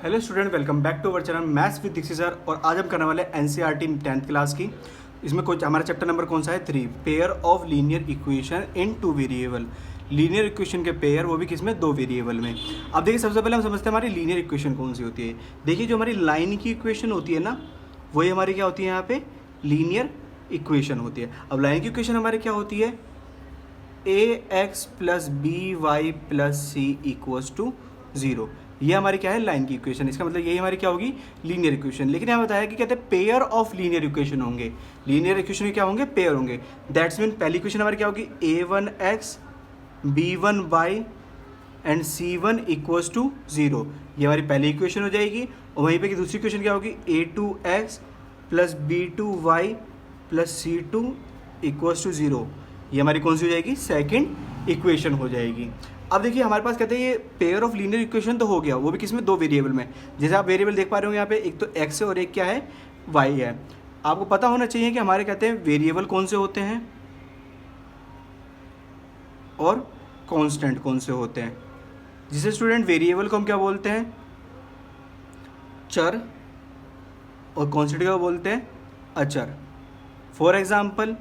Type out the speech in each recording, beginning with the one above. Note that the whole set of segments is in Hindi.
Hello student, welcome back to our channel maths with Dikshit sir. और आज हम करने वाले एनसीईआरटी 10th क्लास की। इसमें कुछ हमारा चैप्टर नंबर कौन सा है? 3, pair of linear equation in 2 variable. Linear equation के पेयर, वो भी किसमें? 2 वेरिएबल में। अब देखिए, सबसे पहले हम समझते हैं हमारी लीनियर इक्वेशन कौन सी होती है। देखिए, जो हमारी लाइन की इक्वेशन होती है ना, वही हमारी क्या होती है? यहाँ पे लीनियर इक्वेशन होती है। अब लाइन की इक्वेशन हमारी क्या होती है? ax plus B Y plus C equals to 0। ये हमारी क्या है? लाइन की इक्वेशन। इसका मतलब यही हमारी क्या होगी? Linear equation. लेकिन यहाँ बताया कि कहते हैं पेयर ऑफ लीनियर इक्वेशन होंगे। लीनियर इक्वेशन के क्या होंगे? पेयर होंगे। दैट्स मीन पहली इक्वेशन हमारी क्या होगी? a1x b1y and c1 equals to 0। ये हमारी पहली इक्वेशन हो जाएगी। और वहीं पे की दूसरी इक्वेशन क्या होगी? a2x plus b2y plus c2 equals to 0। ये हमारी कौन सी हो जाएगी? सेकंड इक्वेशन हो जाएगी। अब देखिए, हमारे पास कहते हैं ये पेयर ऑफ लीनियर इक्वेशन तो हो गया, वो भी किसमें? 2 वेरिएबल में। जैसे आप वेरिएबल देख पा रहे हो यहाँ पे, एक तो x है और एक क्या है? y है। आपको पता होना चाहिए कि हमारे कहते हैं वेरिएबल कौन से होते हैं और कांस्टेंट कौन से होते हैं। जिसे स्टूडेंट वेरिएबल को हम क्या बोलते हैं? चर। और कांस्टेंट क्या बोलते हैं? अचर। For example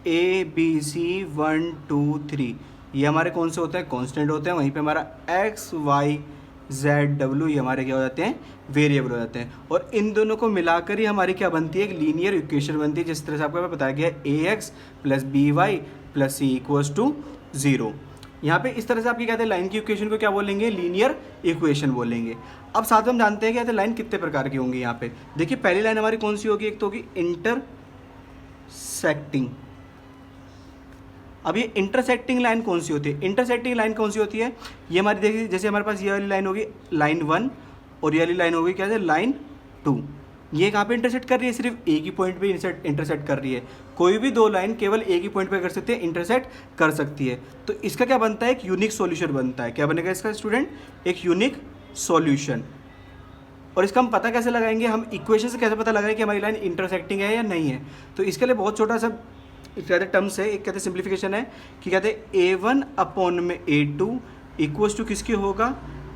A B C 1 2 3, ये हमारे कौन से होते हैं? कांस्टेंट होते हैं। वहीं पे हमारा एक्स वाई जेड डब्ल्यू, ये हमारे क्या हो जाते हैं? वेरिएबल हो जाते हैं। और इन दोनों को मिलाकर ही हमारी क्या बनती है? एक लीनियर इक्वेशन बनती है। जिस तरह से आपको बताया गया है, a x plus B Y plus C equals to 0। यहाँ पे इस तरह से आपकी कहते हैं लाइन की इक्वेशन को क्या बोलेंगे? लीनियर इक्वेशन बोलेंगे। अब साथ में हम जानते हैं कि लाइन कितने प्रकार की होंगी। यहाँ पे देखिए, पहली लाइन हमारी कौन सी होगी? एक तो होगी इंटरसेक्टिंग। अब ये इंटरसेक्टिंग लाइन कौन सी होती है? इंटरसेक्टिंग लाइन कौन सी होती है? ये हमारी देखिए, जैसे हमारे पास ये वाली लाइन होगी लाइन 1 और ये वाली लाइन होगी क्या है? लाइन 2। ये कहाँ पे इंटरसेक्ट कर रही है? सिर्फ एक ही पॉइंट पे इंटरसेक्ट कर रही है। कोई भी दो लाइन केवल एक ही पॉइंट पे कर सकते हैं, इंटरसेक्ट कर सकती है। तो इसका क्या बनता है? एक यूनिक सॉल्यूशन बनता है। क्या बनेगा इसका स्टूडेंट? एक यूनिक सॉल्यूशन। और इसका हम पता कैसे लगाएंगे? हम इक्वेशन से कैसे पता लगाएंगे कि हमारी लाइन इंटरसेक्टिंग है या नहीं है? तो इसके लिए बहुत छोटा सा कहते टर्म्स है, एक कहते सिंप्लीफिकेशन है कि कहते a1 अपॉन में a2 इक्वल्स टू किसके होगा?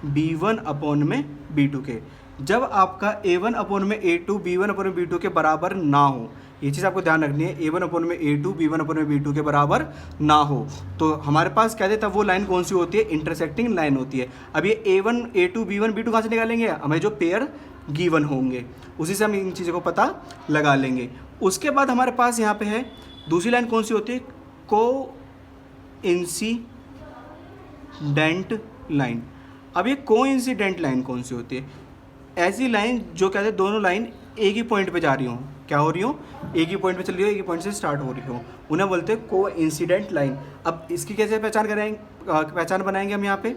b1 अपॉन में b2 के। जब आपका a1 अपॉन में a2 b1 अपॉन में b2 के बराबर ना हो, ये चीज़ आपको ध्यान रखनी है, a1 अपॉन में a2 b1 अपॉन में b2 के बराबर ना हो, तो हमारे पास कहते तब वो लाइन कौन सी होती है? इंटरसेक्टिंग लाइन होती है। अब ये a1 a2 b1 b2 कहाँ से निकालेंगे? हमें जो पेयर गिवन होंगे उसी से हम इन चीज़ों को पता लगा लेंगे। उसके बाद हमारे पास यहाँ पे है दूसरी लाइन कौन सी होती है? को इंसिडेंट लाइन। अब ये को इंसिडेंट लाइन कौन सी होती है? ऐसी लाइन जो कहते हैं दोनों लाइन एक ही पॉइंट पे जा रही हो। क्या हो रही हो? एक ही पॉइंट पे चल रही हो, एक ही पॉइंट से स्टार्ट हो रही हो, उन्हें बोलते हैं को इंसिडेंट लाइन। अब इसकी कैसे पहचान बनाएंगे हम यहाँ पे?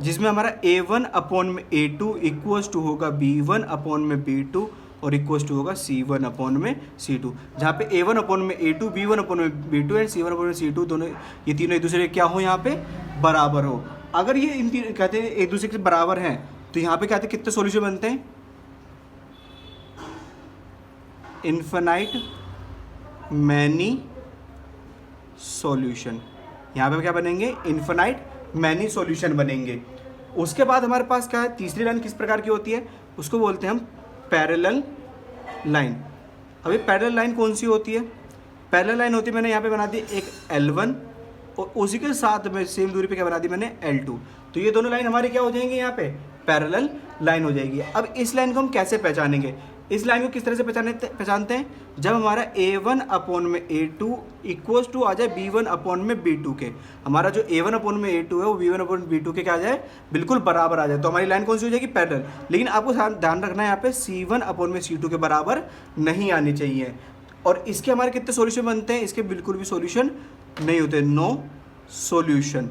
जिसमें हमारा a1 अपॉन में a2 इक्वल्स टू होगा b1 अपॉन में b2 और इक्वल्स टू होगा c1 अपॉन में c2। जहाँ पे a1 अपॉन में a2 b1 अपॉन में b2 एंड c1 अपॉन में c2 दोनों, ये तीनों एक दूसरे के क्या हो? यहाँ पे बराबर हो। अगर ये इन तीन कहते हैं एक दूसरे के बराबर हैं, तो यहाँ पे कहते हैं कितने सॉल्यूशन बनते हैं? Infinite many solution. यहाँ पे क्या बनेंगे? इन्फिनाइट मैनी सॉल्यूशन बनेंगे। उसके बाद हमारे पास क्या है? तीसरी लाइन किस प्रकार की होती है? उसको बोलते हैं हम पैरेलल लाइन। अभी पैरेलल लाइन कौन सी होती है? पैरेलल लाइन होती है, मैंने यहाँ पे बना दी एक L1 और उसी के साथ में सेम दूरी पे क्या बना दी मैंने? L2। तो ये दोनों लाइन हमारी क्या हो जाएंगी? यहाँ पे पैरेलल लाइन हो जाएगी। अब इस लाइन को हम कैसे पहचानेंगे? इस लाइन को किस तरह से पहचानते हैं? जब हमारा a1 अपॉन में a2 इक्वल्स टू आ जाए b1 अपॉन में b2 के। हमारा जो a1 अपॉन में a2 है वो b1 अपॉन b2 के क्या आ जाए? बिल्कुल बराबर आ जाए, तो हमारी लाइन कौन सी हो जाएगी? पैरेलल। लेकिन आपको ध्यान रखना है, यहाँ पे c1 अपॉन में c2 के बराबर नहीं आनी चाहिए। और इसके हमारे कितने सॉल्यूशन बनते हैं? इसके बिल्कुल भी सॉल्यूशन नहीं होते, नो सॉल्यूशन।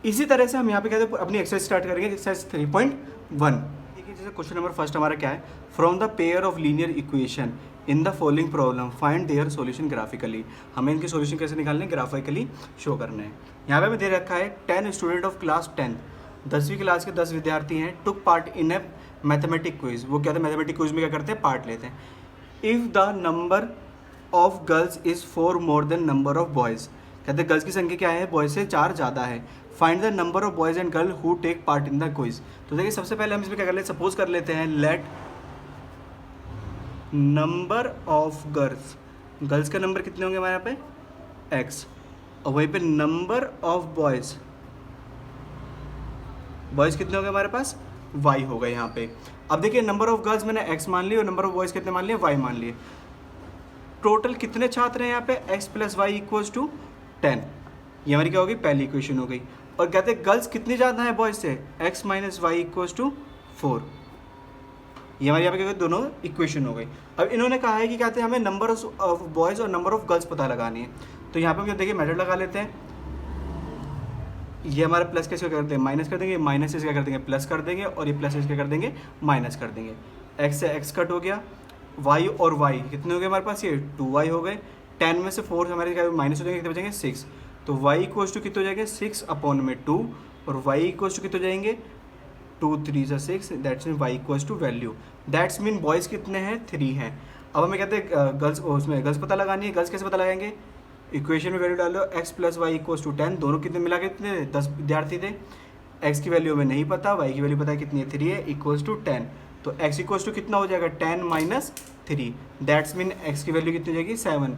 इसी तरह से हम यहाँ पे कहते हैं अपनी एक्सरसाइज स्टार्ट करेंगे, एक्सरसाइज 3.1। देखिए, जैसे क्वेश्चन नंबर फर्स्ट हमारा क्या है? From the pair of linear equation in the following problem find their solution graphically. हमें इनके सॉल्यूशन कैसे निकालने हैं? ग्राफिकली शो करने हैं। यहाँ पे हमें दे रखा है 10 स्टूडेंट ऑफ क्लास 10, 10वीं क्लास के 10 विद्यार्थी हैं, took part in A mathematic quiz. वो क्या था? मैथमेटिक क्विज में क्या करते हैं? पार्ट लेते हैं। If the number of girls is 4 more than number of boys, कहते हैं गर्ल्स की संख्या क्या है, बॉयज़ से 4 ज़्यादा है। Find the number of boys and girl who take part in the quiz. तो देखिए सबसे पहले हम इसमें क्या कर लेते हैं, सपोज कर लेते हैं लेट नंबर ऑफ गर्ल्स का नंबर कितने होंगे हमारे यहाँ पे x, और वहीं पे नंबर ऑफ बॉयज़ कितने होंगे हमारे पास y होगा यहाँ पे। अब देखिए नंबर ऑफ गर्ल्स मैंने x मान ली और नंबर ऑफ बॉयज़ कितने मान लिए, y मान लिए। टोटल कितने छात्र हैं यहाँ पे, x plus Y equals to 10। ये हमारी क्या होगी, पहली इक्वेशन हो गई। और कहते हैं गर्ल्स कितनी ज़्यादा है बॉयज़ से, x minus Y equals to 4। ये हमारे यहाँ पे क्या होगी, दोनों इक्वेशन हो गई। अब इन्होंने कहा है कि कहते हैं हमें नंबर ऑफ बॉयज़ और नंबर ऑफ गर्ल्स पता लगानी है। तो यहाँ पे हम क्या देखिए मेथड लगा लेते हैं। ये हमारा प्लस कैसे कर देंगे, माइनस कर देंगे, माइनस से क्या कर देंगे, प्लस कर देंगे, और ये प्लस से क्या कर देंगे, माइनस कर देंगे। x से x कट हो गया, y और y कितने हो गए हमारे पास, ये 2y हो गए। 10 में से 4 हमारे क्या माइनस हो जाएंगे, कितने बचेंगे 6। तो y इक्वल्स टू कितने हो जाएंगे 6 अपॉन में 2, और y इक्वल्स टू कितने हो जाएंगे 2 3 ज़ा 6, that's mean y equals to value, that's mean boys कितने हैं 3 हैं। अब हमें कहते हैं गर्ल्स, उसमें गर्ल्स पता लगानी है। गर्ल्स कैसे पता लगाएंगे, इक्वेशन में वैल्यू डाल लो, x plus Y equals to 10, दोनों कितने मिला के कितने 10 विद्यार्थी थे। x की वैल्यू हमें नहीं पता, y की वैल्यू पता है कितनी है 3 है, इक्वल्स टू 10। तो x इक्वल्स टू कितना हो जाएगा 10 माइनस 3, दैट्स मीन x की वैल्यू कितनी हो जाएगी 7,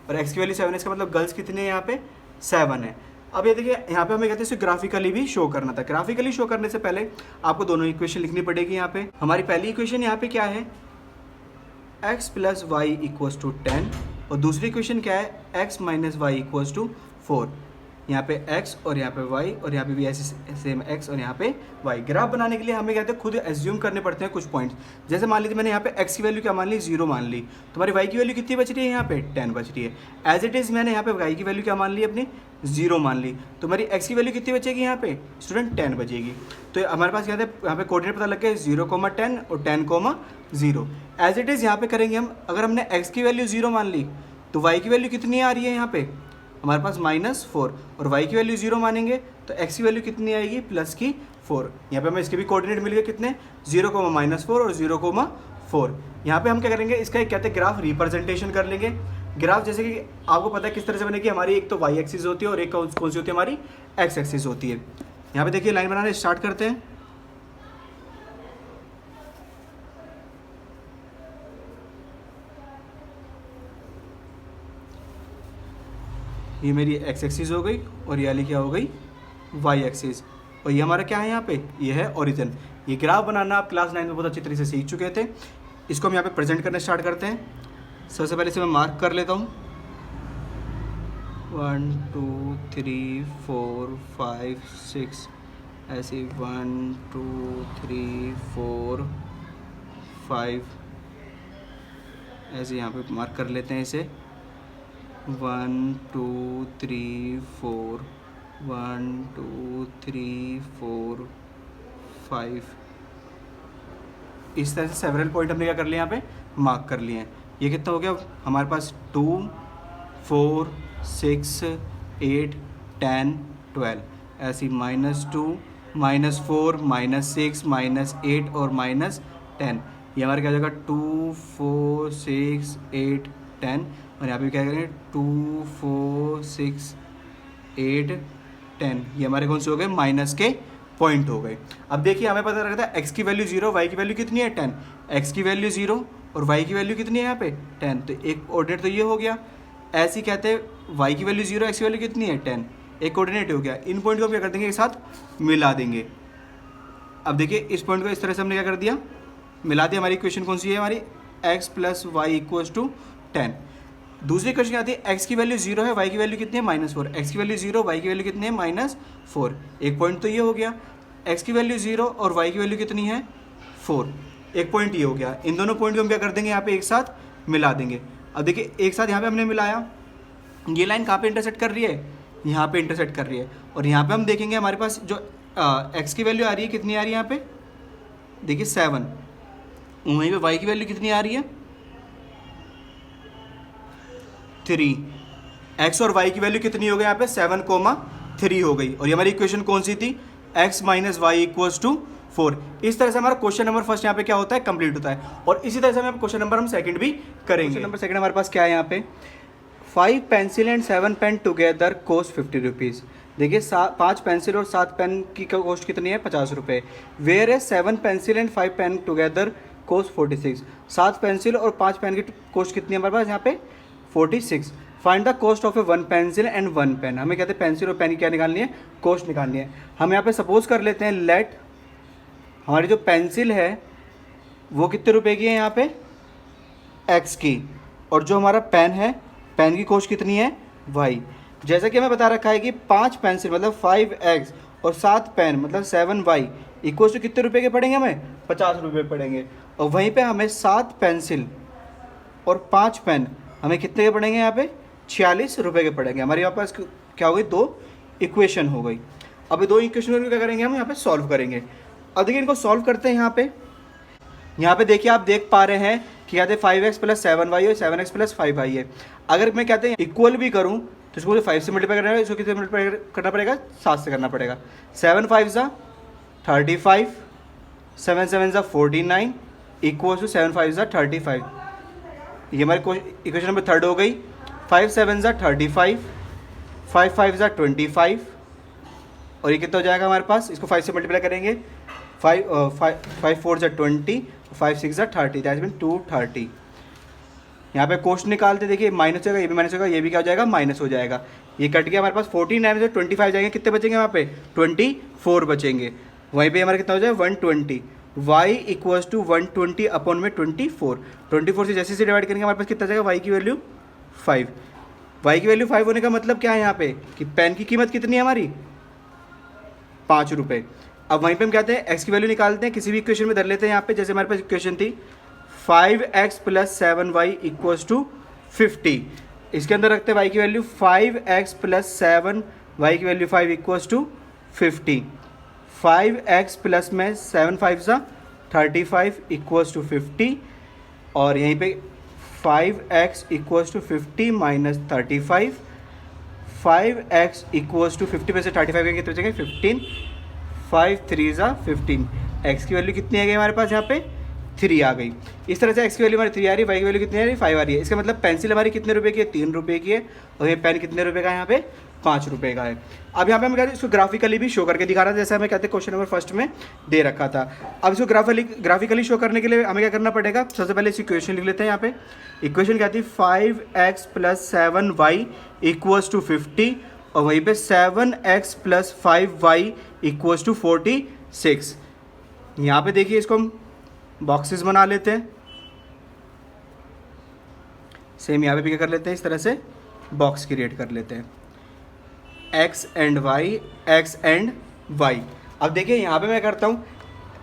और x की वैल्यू 7 है, इसका मतलब गर्ल्स कितने हैं यहाँ पे 7 है। अब ये देखिए यहाँ पे हमें कहते हैं इसे ग्राफिकली भी शो करना था। ग्राफिकली शो करने से पहले आपको दोनों इक्वेशन लिखनी पड़ेगी। यहाँ पे हमारी पहली इक्वेशन यहाँ पे क्या है, x plus Y equals to 10, और दूसरी इक्वेशन क्या है, x minus Y equals to 4। यहाँ पे x और यहाँ पे y, और यहाँ पे भी ऐसे सेम x और यहाँ पे y। ग्राफ बनाने के लिए हमें कहते हैं खुद एज्यूम करने पड़ते हैं कुछ पॉइंट्स। जैसे मान लीजिए मैंने यहाँ पे x की वैल्यू क्या मान ली, 0 मान ली, तो हमारी y की वैल्यू कितनी बच रही है यहाँ पे 10 बच रही है। एज इट इज़ मैंने यहाँ पे y की वैल्यू क्या मान ली अपनी 0 मान ली, तो हमारी x की वैल्यू कितनी बचेगी यहाँ पे स्टूडेंट 10 बचेगी। तो हमारे पास क्या है, यहाँ पे कोऑर्डिनेट पता लग गया 0,10 और 10,0। एज इट इज़ यहाँ पे करेंगे हम, अगर हमने x की वैल्यू 0 मान ली तो y की वैल्यू कितनी आ रही है यहाँ पे हमारे पास -4, और y की वैल्यू 0 मानेंगे तो x की वैल्यू कितनी आएगी +4। यहाँ पे हमें इसके भी कोऑर्डिनेट मिल गए कितने 0,-4 और 0,4। यहाँ पे हम क्या करेंगे, इसका एक कहते हैं ग्राफ रिप्रेजेंटेशन कर लेंगे। ग्राफ जैसे कि आपको पता है किस तरह से बनेगी, हमारी एक तो y एक्सिस होती है और एक कौन सी होती है हमारी x एक्सिस होती है। यहाँ पे देखिए लाइन बनाना स्टार्ट करते हैं। ये मेरी x एक्सिस हो गई और ये वाली क्या हो गई y एक्सिस, और ये हमारा क्या है यहाँ पे, ये है ओरिजिन। ये ग्राफ बनाना आप क्लास 9 में बहुत अच्छी तरह से सीख चुके थे। इसको हम यहाँ पे प्रेजेंट करना स्टार्ट करते हैं। सबसे पहले इसे मैं मार्क कर लेता हूँ, 1 2 3 4 5 6, ऐसे 1 2 3 4 5, ऐसे यहाँ पे मार्क कर लेते हैं इसे 1 2 3 4 1 2 3 4 5। इस तरह से सेवरल पॉइंट हमने क्या कर लिया यहाँ पे मार्क कर लिए हैं। ये कितना हो गया हमारे पास 2 4 6 8 10 12, ऐसी -2 -4 -6 -8 और -10। ये हमारे क्या हो जाएगा 2 4 6 8 10, और यहाँ पे क्या करेंगे 2 4 6 8 10। ये हमारे कौन से हो गए माइनस के पॉइंट हो गए। अब देखिए हमें पता लगता है x की वैल्यू 0, y की वैल्यू कितनी है 10। x की वैल्यू 0 और y की वैल्यू कितनी है यहाँ पे 10, तो एक कोऑर्डिनेट तो ये हो गया। ऐसे ही कहते हैं y की वैल्यू 0, x की वैल्यू कितनी है 10, एक कोऑर्डिनेट हो गया। इन पॉइंट को हम क्या कर देंगे एक साथ मिला देंगे। अब देखिए इस पॉइंट को इस तरह से हमने क्या कर दिया, मिला दिया। हमारी इक्वेशन कौन सी है हमारी x plus Y equals to 10। दूसरी क्वेश्चन आती है x की वैल्यू 0 है, y की वैल्यू कितनी है -4। x की वैल्यू 0, y की वैल्यू कितनी है -4। एक पॉइंट तो ये हो गया, x की वैल्यू 0 और y की वैल्यू कितनी है 4, एक पॉइंट ये हो गया। इन दोनों पॉइंट को हम क्या कर देंगे यहाँ पे एक साथ मिला देंगे। अब देखिए एक साथ यहाँ पे हमने मिलाया, ये लाइन कहाँ पे इंटरसेक्ट कर रही है, यहाँ पे इंटरसेक्ट कर रही है। और यहाँ पे हम देखेंगे हमारे पास जो x की वैल्यू आ रही है कितनी आ रही है यहाँ पे देखिए 7, वहीं पे y की वैल्यू कितनी आ रही है 3। x और y की वैल्यू कितनी हो गई यहाँ पे 7,3 हो गई। और ये हमारी इक्वेशन कौन सी थी x minus Y equals to 4। इस तरह से हमारा क्वेश्चन नंबर फर्स्ट यहाँ पे क्या होता है कंप्लीट होता है। और इसी तरह से हम क्वेश्चन नंबर हम सेकंड भी करेंगे। क्वेश्चन नंबर सेकंड हमारे पास क्या है यहाँ पे 5 pencil and 7 pen together cost 50 rupees. देखिए 5 पेंसिल और 7 पेन की कॉस्ट कितनी है, 50 रुपये। वेयर है 7 pencil and 5 pen together cost 46। 7 pencil और 5 पेन की कॉस्ट कितनी है हमारे पास यहाँ पे, 46। Find the cost of a 1 pencil and 1 pen. हमें कहते हैं पेंसिल और पेन की क्या निकालनी है, कॉस्ट निकालनी है। हम यहाँ पे सपोज कर लेते हैं लेट हमारी जो पेंसिल है वो कितने रुपए की है यहाँ पे, x की, और जो हमारा पेन है, पेन की कॉस्ट कितनी है, y। जैसा कि हमें बता रखा है कि 5 पेंसिल मतलब 5x और 7 पेन मतलब 7y इक्वल टू कितने रुपए के पड़ेंगे, हमें 50 रुपये पड़ेंगे। और वहीं पे हमें 7 पेंसिल और 5 पेन हमें कितने के पड़ेंगे यहाँ पे, 46 रुपये के पड़ेंगे। हमारे यहाँ पास क्या हो गई, 2 इक्वेशन हो गई। अब 2 इक्वेशन को क्या करेंगे, हम यहाँ पे सॉल्व करेंगे। अब देखिए इनको सॉल्व करते हैं। यहाँ पे देखिए आप देख पा रहे हैं कि कहते हैं 5x प्लस 7y और 7x प्लस 5y है। अगर मैं कहते हैं इक्वल भी करूँ तो इसको मुझे 5 से मल्टीप्लाई करना है, इसको कितने मल्टीप्लाई करना पड़ेगा, 7 से करना पड़ेगा। 7 5 ज़ा 35, 7 7 ज़ा 49 इक्वल टू 7 5 ज़ा 35। ये हमारी इक्वेशन नंबर 3 हो गई। 5 7 ज़ा 35, 5 5 ज़ा 25 और ये कितना हो जाएगा हमारे पास, इसको 5 से मल्टीप्लाई करेंगे, 5 4 ज़ा 20, 5 6 ज़ा 30, दैट मीन 230। यहाँ पे कॉस्ट निकालते, देखिए माइनस होगा, ये भी माइनस होगा, ये भी क्या हो जाएगा, माइनस हो जाएगा। ये कट गया हमारे पास 49 में से 25 जाएंगे, कितने बचेंगे वहाँ पे, 24 बचेंगे। वहीं पे हमारा कितना हो जाएगा, 120। y इक्वल्स टू 120 अपॉन में 24 से जैसे डिवाइड करेंगे हमारे पास कितना जाएगा, y की वैल्यू 5। y की वैल्यू 5 होने का मतलब क्या है यहाँ पे, कि पेन की कीमत कितनी है हमारी, 5 रुपये। अब वहीं पे हम कहते हैं x की वैल्यू निकालते हैं, किसी भी इक्वेशन में धर लेते हैं यहाँ पे। जैसे हमारे पास इक्वेशन थी 5x plus 7y equals to 50, इसके अंदर रखते हैं y की वैल्यू 5x प्लस 7y की value 5 equals to 50। 5x plus में 7 5 ज़ा 35 इक्वल्स टू 50 और यहीं पे 5x equals to 50 minus 35, 5x equals to 50 में से 35 के कितने बचेंगे, 15, 5 3 ज़ा 15। x की वैल्यू कितनी आ गई हमारे पास यहाँ पे, 3 आ गई। इस तरह से x की वैल्यू हमारी 3 आ रही है, y की वैल्यू कितनी आ रही है, 5 आ रही है। इसका मतलब पेंसिल हमारी कितने रुपए की है, 3 रुपये की है, और ये पेन कितने रुपए का है यहाँ पे, 5 रुपये का है। अब यहाँ पे हम कहते हैं इसको ग्राफिकली भी शो करके दिखा रहा था, जैसे हमें कहते हैं क्वेश्चन नंबर फर्स्ट में दे रखा था। अब इसको ग्राफिकली शो करने के लिए हमें क्या करना पड़ेगा, सबसे पहले इसकी इक्वेशन लिख लेते हैं। यहाँ पे इक्वेशन क्या थी, 5x plus 7y equals to 50 और वहीं पे 7x plus 5y equals to 46। यहाँ पे देखिए इसको हम बॉक्सेस बना लेते हैं, सेम यहाँ पे भी क्या कर लेते हैं, इस तरह से बॉक्स क्रिएट कर लेते हैं, x एंड y। अब देखिए यहाँ पे मैं करता हूँ,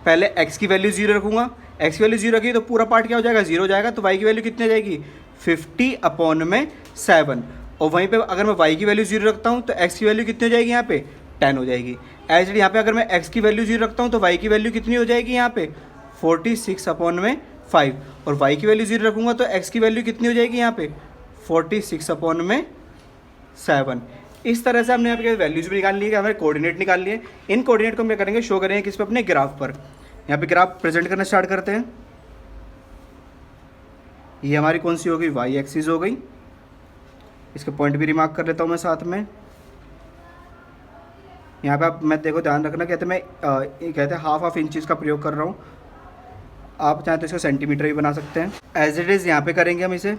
पहले x की वैल्यू 0 रखूँगा, x की वैल्यू 0 रखी तो पूरा पार्ट क्या हो जाएगा, 0 हो जाएगा। तो y की वैल्यू कितनी आ जाएगी, 50 अपॉन में 7। और वहीं पे अगर मैं y की वैल्यू 0 रखता हूँ तो x की वैल्यू कितनी हो जाएगी यहाँ पे, 10 हो जाएगी। एज यहाँ पे अगर मैं x की वैल्यू 0 रखता हूँ तो y की वैल्यू कितनी हो जाएगी यहाँ पे, 46 अपॉन में 5। और y की वैल्यू 0 रखूँगा तो x की वैल्यू कितनी हो जाएगी यहाँ पे, 46 अपॉन में 7। इस तरह से हमने यहाँ पे वैल्यूज भी निकाल ली है, हमारे कोऑर्डिनेट निकाल लिए। इन कोऑर्डिनेट को हम क्या करेंगे, शो करेंगे किस पे, अपने ग्राफ पर। यहाँ पे ग्राफ प्रेजेंट करना स्टार्ट करते हैं। ये हमारी कौन सी हो गई, y एक्सिस हो गई। इसके पॉइंट भी रिमार्क कर लेता हूँ मैं साथ में। यहाँ पे आप मैं देखो ध्यान रखना, कहते हैं हाफ इंचज़ का प्रयोग कर रहा हूँ। आप चाहें तो इसको सेंटीमीटर भी बना सकते हैं। एज इट इज़ यहाँ पे करेंगे हम इसे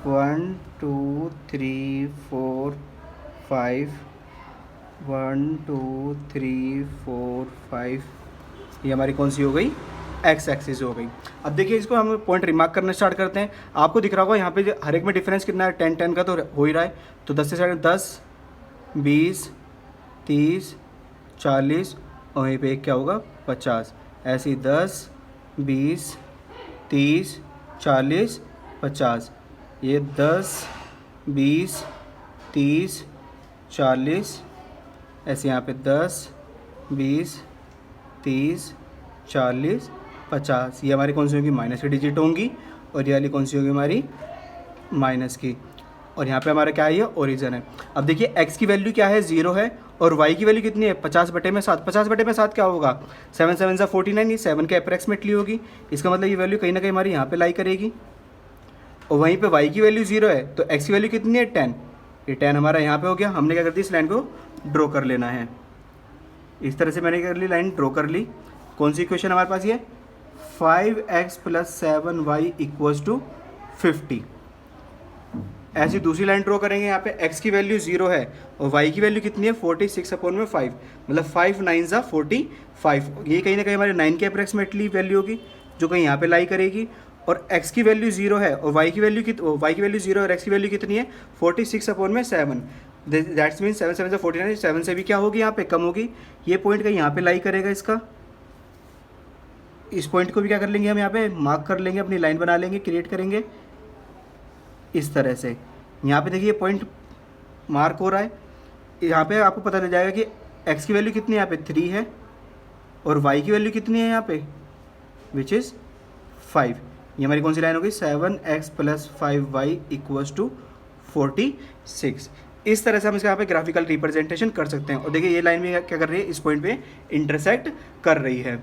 1 2 3 4 5, 1 2 3 4 5। ये हमारी कौन सी हो गई, एक्स एक्सिस हो गई। अब देखिए इसको हम पॉइंट रिमार्क करना स्टार्ट करते हैं। आपको दिख रहा होगा यहाँ पे हर एक में डिफरेंस कितना है, 10 10 का तो हो ही रहा है। तो 10 से साइड 10 20 30 40 और वहीं पे क्या होगा, 50। ऐसे ही 10 20 30 40 50। ये 10 20 30 40, ऐसे यहाँ पे 10 20 30 40 50। ये हमारी कौन सी होगी, माइनस की डिजिट होंगी, और ये वाली कौन सी होगी हमारी, माइनस की। और यहाँ पे हमारा क्या है, ये ओरिजिन है। अब देखिए x की वैल्यू क्या है, 0 है, और y की वैल्यू कितनी है, 50/7। 50/7 क्या होगा, 7 7 ज़ा 49, ये 7 के अप्रॉक्सीमेटली होगी। इसका मतलब ये वैल्यू कहीं ना कहीं हमारी यहाँ पे लाई करेगी। और वहीं पे y की वैल्यू 0 है तो x की वैल्यू कितनी है 10। ये 10 हमारा यहाँ पे हो गया। हमने क्या कर दिया, इस लाइन को ड्रॉ कर लेना है। इस तरह से मैंने कर ली, लाइन ड्रॉ कर ली। कौन सी इक्वेशन हमारे पास ये 5x + 7y = 50। ऐसी दूसरी लाइन ड्रॉ करेंगे। यहाँ पे x की वैल्यू 0 है और y की वैल्यू कितनी है 46/5, मतलब 5 9 ज़ा 45। ये कहीं ना कहीं हमारे 9 की अप्रोक्सीमेटली वैल्यू होगी जो कहीं यहाँ पे लाई करेगी। और x की वैल्यू 0 है और y की वैल्यू 0 और x की वैल्यू कितनी है 46/7। दैट्स मीन 7 7 49, 7 से भी क्या होगी यहाँ पे कम होगी। ये पॉइंट कहीं यहाँ पे लाई करेगा इसका। इस पॉइंट को भी क्या कर लेंगे हम यहाँ पे मार्क कर लेंगे, अपनी लाइन बना लेंगे, क्रिएट करेंगे इस तरह से। यहाँ पे देखिए पॉइंट मार्क हो रहा है। यहाँ पे आपको पता चल जाएगा कि x की वैल्यू कितनी है यहाँ पे 3 है और y की वैल्यू कितनी है यहाँ पे विच इज़ 5। ये हमारी कौन सी लाइन होगी 7x + 5y = 46। इस तरह से हम इसका यहाँ पे ग्राफिकल रिप्रेजेंटेशन कर सकते हैं। और देखिए ये लाइन भी क्या कर रही है, इस पॉइंट पे इंटरसेक्ट कर रही है।